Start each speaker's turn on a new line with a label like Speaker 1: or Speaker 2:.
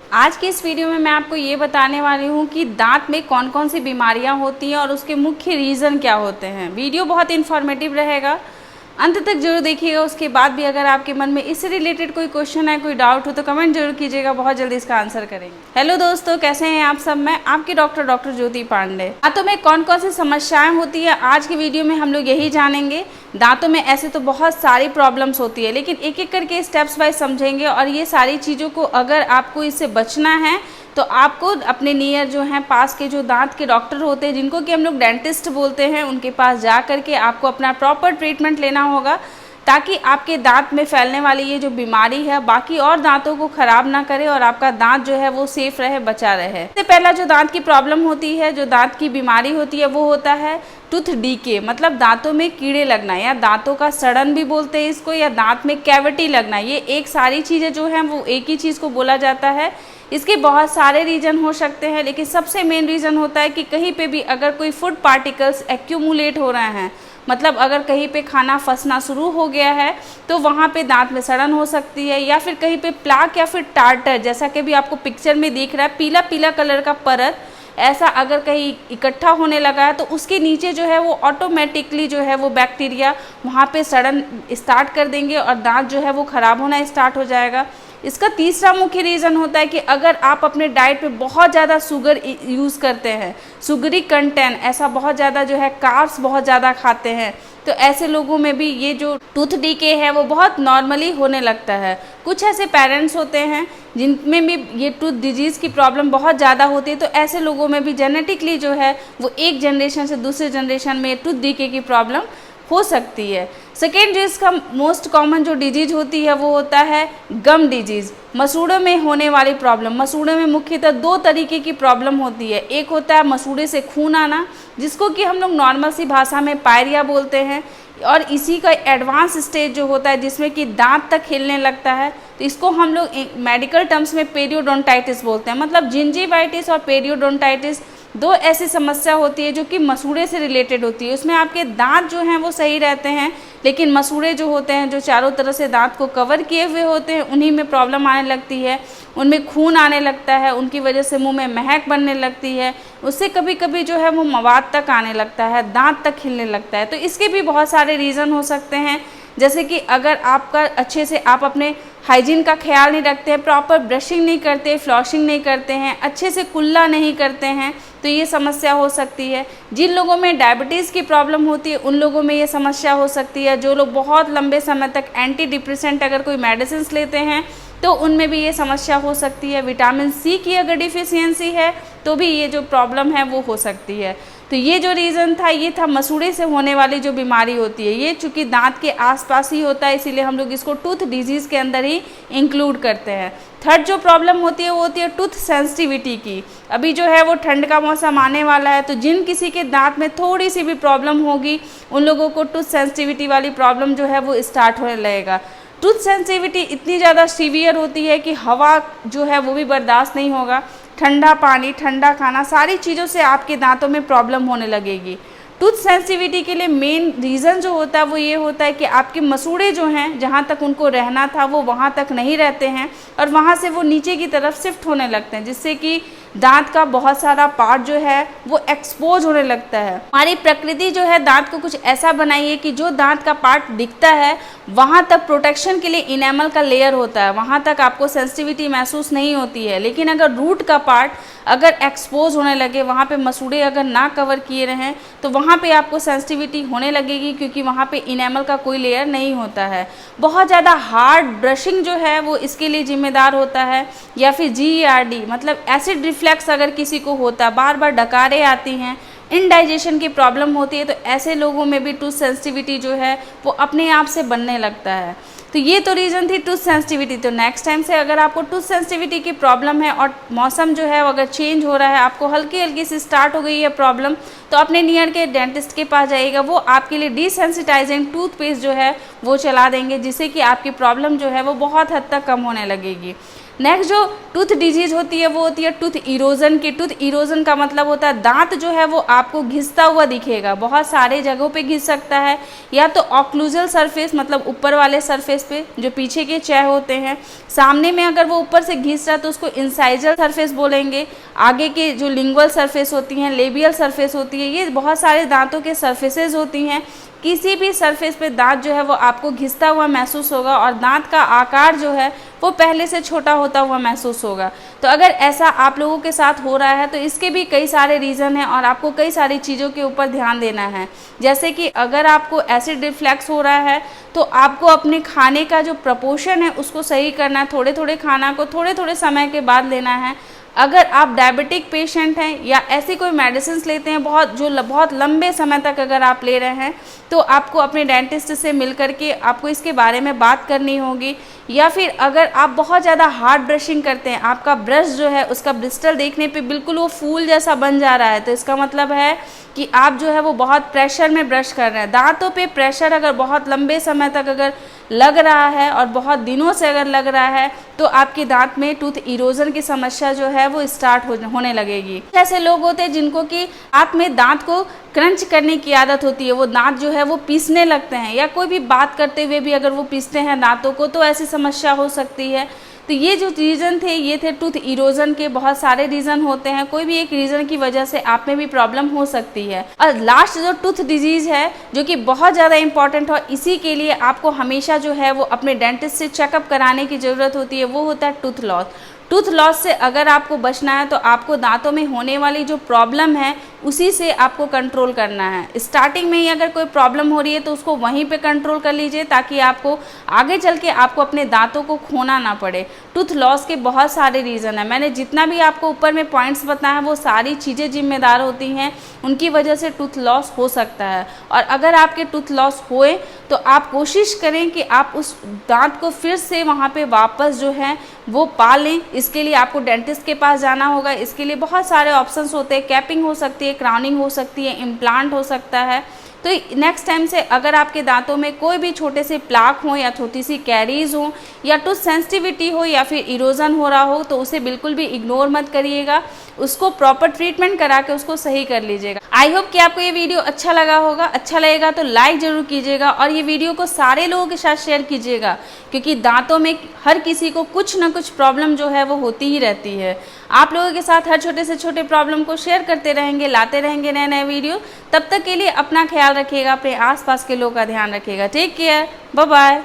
Speaker 1: आज की इस वीडियो में मैं आपको ये बताने वाली हूँ कि दांत में कौन कौन सी बीमारियाँ होती हैं और उसके मुख्य रीज़न क्या होते हैं। वीडियो बहुत इन्फॉर्मेटिव रहेगा, अंत तक जरूर देखिएगा। उसके बाद भी अगर आपके मन में इससे रिलेटेड कोई क्वेश्चन है, कोई डाउट हो तो कमेंट जरूर कीजिएगा, बहुत जल्दी इसका आंसर करेंगे। हेलो दोस्तों, कैसे हैं आप सब। मैं आपकी डॉक्टर ज्योति पांडे। दांतों में कौन कौन सी समस्याएं होती है आज की वीडियो में हम लोग यही जानेंगे। दांतों में ऐसे तो बहुत सारी प्रॉब्लम्स होती है, लेकिन एक एक करके स्टेप्स वाइज समझेंगे। और ये सारी चीज़ों को अगर आपको इससे बचना है तो आपको अपने नियर जो हैं पास के जो दांत के डॉक्टर होते हैं, जिनको कि हम लोग डेंटिस्ट बोलते हैं, उनके पास जा करके आपको अपना प्रॉपर ट्रीटमेंट लेना होगा, ताकि आपके दांत में फैलने वाली ये जो बीमारी है बाकी और दांतों को ख़राब ना करे और आपका दांत जो है वो सेफ रहे, बचा रहे। सबसे पहला जो दांत की प्रॉब्लम होती है, जो दांत की बीमारी होती है, वो होता है टूथ डीके, मतलब दांतों में कीड़े लगना, या दांतों का सड़न भी बोलते हैं इसको, या दांत में कैविटी लगना। ये एक सारी चीज़ें जो हैं वो एक ही चीज़ को बोला जाता है। इसके बहुत सारे रीज़न हो सकते हैं, लेकिन सबसे मेन रीज़न होता है कि कहीं पे भी अगर कोई फूड पार्टिकल्स एक्यूमुलेट हो रहे हैं, मतलब अगर कहीं पे खाना फंसना शुरू हो गया है तो वहाँ पे दांत में सड़न हो सकती है, या फिर कहीं पे प्लाक या फिर टार्टर, जैसा कि भी आपको पिक्चर में दिख रहा है, पीला पीला कलर का परत ऐसा अगर कहीं इकट्ठा होने लगा है तो उसके नीचे जो है वो ऑटोमेटिकली जो है वो बैक्टीरिया वहाँ पे सड़न स्टार्ट कर देंगे और दांत जो है वो ख़राब होना स्टार्ट हो जाएगा। इसका तीसरा मुख्य रीज़न होता है कि अगर आप अपने डाइट पे बहुत ज़्यादा शुगर यूज़ करते हैं, शुगरी कंटेंट, ऐसा बहुत ज़्यादा जो है कार्ब्स बहुत ज़्यादा खाते हैं, तो ऐसे लोगों में भी ये जो टूथ डीके है वो बहुत नॉर्मली होने लगता है। कुछ ऐसे पेरेंट्स होते हैं जिनमें भी ये टूथ डिजीज़ की प्रॉब्लम बहुत ज़्यादा होती है, तो ऐसे लोगों में भी जेनेटिकली जो है वो एक जनरेशन से दूसरे जनरेशन में टूथ डीके की प्रॉब्लम हो सकती है। सेकेंड जो इसका मोस्ट कॉमन जो डिजीज़ होती है वो होता है गम डिजीज़, मसूड़ों में होने वाली प्रॉब्लम। मसूड़ों में मुख्यतः दो तरीके की प्रॉब्लम होती है। एक होता है मसूड़े से खून आना, जिसको कि हम लोग नॉर्मल सी भाषा में पायरिया बोलते हैं, और इसी का एडवांस स्टेज जो होता है जिसमें कि दांत तक हिलने लगता है, तो इसको हम लोग मेडिकल टर्म्स में पेरियोडोंटाइटिस बोलते हैं। मतलब जिंजीवाइटिस और पेरियोडोंटाइटिस दो ऐसी समस्या होती है जो कि मसूड़े से रिलेटेड होती है। उसमें आपके दांत जो हैं वो सही रहते हैं, लेकिन मसूड़े जो होते हैं जो चारों तरफ से दांत को कवर किए हुए होते हैं, उन्हीं में प्रॉब्लम आने लगती है, उनमें खून आने लगता है, उनकी वजह से मुंह में महक बनने लगती है, उससे कभी कभी जो है वो मवाद तक आने लगता है, दांत तक हिलने लगता है। तो इसके भी बहुत सारे रीज़न हो सकते हैं, जैसे कि अगर आपका अच्छे से आप अपने हाइजीन का ख्याल नहीं रखते हैं, प्रॉपर ब्रशिंग नहीं करते, फ्लॉशिंग नहीं करते हैं, अच्छे से कुल्ला नहीं करते हैं, तो ये समस्या हो सकती है। जिन लोगों में डायबिटीज़ की प्रॉब्लम होती है उन लोगों में ये समस्या हो सकती है। जो लोग बहुत लंबे समय तक एंटी डिप्रेसेंट अगर कोई मेडिसिन लेते हैं तो उनमें भी ये समस्या हो सकती है। विटामिन सी की अगर डिफिशियंसी है तो भी ये जो प्रॉब्लम है वो हो सकती है। तो ये जो रीज़न था ये था मसूड़े से होने वाली जो बीमारी होती है। ये चूँकि दांत के आसपास ही होता है, इसीलिए हम लोग इसको टूथ डिजीज़ के अंदर ही इंक्लूड करते हैं। थर्ड जो प्रॉब्लम होती है वो होती है टूथ सेंसिटिविटी की। अभी जो है वो ठंड का मौसम आने वाला है, तो जिन किसी के दांत में थोड़ी सी भी प्रॉब्लम होगी उन लोगों को टूथ सेंसिटिविटी वाली प्रॉब्लम जो है वो स्टार्ट होने लगेगा। टूथ सेंसिटिविटी इतनी ज़्यादा सीवियर होती है कि हवा जो है वो भी बर्दाश्त नहीं होगा, ठंडा पानी, ठंडा खाना, सारी चीज़ों से आपके दांतों में प्रॉब्लम होने लगेगी। टूथ सेंसिटिविटी के लिए मेन रीज़न जो होता है वो ये होता है कि आपके मसूड़े जो हैं जहाँ तक उनको रहना था वो वहाँ तक नहीं रहते हैं और वहाँ से वो नीचे की तरफ शिफ्ट होने लगते हैं, जिससे कि दांत का बहुत सारा पार्ट जो है वो एक्सपोज होने लगता है। हमारी प्रकृति जो है दांत को कुछ ऐसा बनाई है कि जो दांत का पार्ट दिखता है वहाँ तक प्रोटेक्शन के लिए इनेमल का लेयर होता है, वहाँ तक आपको सेंसिटिविटी महसूस नहीं होती है। लेकिन अगर रूट का पार्ट अगर एक्सपोज होने लगे, वहाँ पे मसूड़े अगर ना कवर किए रहें, तो वहाँ पे आपको सेंसिटिविटी होने लगेगी, क्योंकि वहाँ पे इनेमल का कोई लेयर नहीं होता है। बहुत ज़्यादा हार्ड ब्रशिंग जो है वो इसके लिए जिम्मेदार होता है, या फिर GERD मतलब एसिड रिफ्लैक्स अगर किसी को होता है, बार बार डकारें आती हैं, इनडाइजेशन की प्रॉब्लम होती है, तो ऐसे लोगों में भी टूथ सेंसिटिविटी जो है वो अपने आप से बनने लगता है। तो ये तो रीज़न थी टूथ सेंसिटिविटी। तो नेक्स्ट टाइम से अगर आपको टूथ सेंसिटिविटी की प्रॉब्लम है और मौसम जो है अगर चेंज हो रहा है, आपको हल्की हल्की सी स्टार्ट हो गई है प्रॉब्लम, तो अपने नियर के डेंटिस्ट के पास जाइएगा। वो आपके लिए डिसेंसिटाइजिंग टूथपेस्ट जो है वो चला देंगे, जिससे कि आपकी प्रॉब्लम जो है वो बहुत हद तक कम होने लगेगी। नेक्स्ट जो टूथ डिजीज होती है वो होती है टूथ इरोजन की। टूथ इरोजन का मतलब होता है दांत जो है वो आपको घिसता हुआ दिखेगा, बहुत सारे जगहों पे घिस सकता है, या तो ऑक्लूजल सरफेस मतलब ऊपर वाले सरफेस पे जो पीछे के चेह होते हैं, सामने में अगर वो ऊपर से घिस रहा है तो उसको इंसाइजल सरफेस बोलेंगे, आगे के जो लिंगुअल सरफेस होती हैं, लेबियल सरफेस होती है, ये बहुत सारे दांतों के सरफेसेस होती हैं। किसी भी सरफेस पे दांत जो है वो आपको घिसता हुआ महसूस होगा और दांत का आकार जो है वो पहले से छोटा होता हुआ महसूस होगा। तो अगर ऐसा आप लोगों के साथ हो रहा है तो इसके भी कई सारे रीज़न हैं और आपको कई सारी चीज़ों के ऊपर ध्यान देना है। जैसे कि अगर आपको एसिड रिफ्लैक्स हो रहा है तो आपको अपने खाने का जो प्रपोर्शन है उसको सही करना है, थोड़े थोड़े खाना को थोड़े थोड़े समय के बाद लेना है। अगर आप डायबिटिक पेशेंट हैं या ऐसी कोई मेडिसिन लेते हैं बहुत लंबे समय तक अगर आप ले रहे हैं तो आपको अपने डेंटिस्ट से मिल करके आपको इसके बारे में बात करनी होगी। या फिर अगर आप बहुत ज़्यादा हार्ड ब्रशिंग करते हैं, आपका ब्रश जो है उसका ब्रिस्टल देखने पे बिल्कुल वो फूल जैसा बन जा रहा है, तो इसका मतलब है कि आप जो है वो बहुत प्रेशर में ब्रश कर रहे हैं। दांतों पे प्रेशर अगर बहुत लंबे समय तक अगर लग रहा है और बहुत दिनों से अगर लग रहा है तो आपके दांत में टूथ इरोजन की समस्या जो है वो स्टार्ट होने लगेगी। ऐसे लोग होते हैं जिनको कि दांत में दांत को क्रंच करने की आदत होती है, वो दांत जो है वो पीसने लगते हैं, या कोई भी बात करते हुए भी अगर वो पीसते हैं दांतों को तो ऐसी समस्या हो सकती है। तो ये जो रीज़न थे ये थे टूथ इरोजन के। बहुत सारे रीज़न होते हैं, कोई भी एक रीज़न की वजह से आप में भी प्रॉब्लम हो सकती है। और लास्ट जो टूथ डिजीज़ है जो कि बहुत ज़्यादा इंपॉर्टेंट है, इसी के लिए आपको हमेशा जो है वो अपने डेंटिस्ट से चेकअप कराने की ज़रूरत होती है, वो होता है टूथ लॉस। टूथ लॉस से अगर आपको बचना है तो आपको दांतों में होने वाली जो प्रॉब्लम है उसी से आपको कंट्रोल करना है। स्टार्टिंग में ही अगर कोई प्रॉब्लम हो रही है तो उसको वहीं पे कंट्रोल कर लीजिए ताकि आपको आगे चल के आपको अपने दांतों को खोना ना पड़े। टूथ लॉस के बहुत सारे रीज़न है, मैंने जितना भी आपको ऊपर में पॉइंट्स बताया वो सारी चीज़ें जिम्मेदार होती हैं, उनकी वजह से टूथ लॉस हो सकता है। और अगर आपके टूथ लॉस होए तो आप कोशिश करें कि आप उस दांत को फिर से वहाँ पे वापस जो है वो पा लें। इसके लिए आपको डेंटिस्ट के पास जाना होगा। इसके लिए बहुत सारे ऑप्शंस होते हैं, कैपिंग हो सकती है, क्राउनिंग हो सकती है, इम्प्लांट हो सकता है। तो नेक्स्ट टाइम से अगर आपके दांतों में कोई भी छोटे से प्लाक हो या छोटी सी कैरीज हो या टूथ सेंसिटिविटी हो या फिर इरोजन हो रहा हो तो उसे बिल्कुल भी इग्नोर मत करिएगा, उसको प्रॉपर ट्रीटमेंट करा के उसको सही कर लीजिएगा। आई होप कि आपको ये वीडियो अच्छा लगा होगा। अच्छा लगेगा तो लाइक ज़रूर कीजिएगा और ये वीडियो को सारे लोगों के साथ शेयर कीजिएगा, क्योंकि दांतों में हर किसी को कुछ ना कुछ प्रॉब्लम जो है वो होती ही रहती है। आप लोगों के साथ हर छोटे से छोटे प्रॉब्लम को शेयर करते रहेंगे, लाते रहेंगे नए नए वीडियो। तब तक के लिए अपना ख्याल रखिएगा, अपने आसपास के लोगों का ध्यान रखिएगा। Take care, bye bye.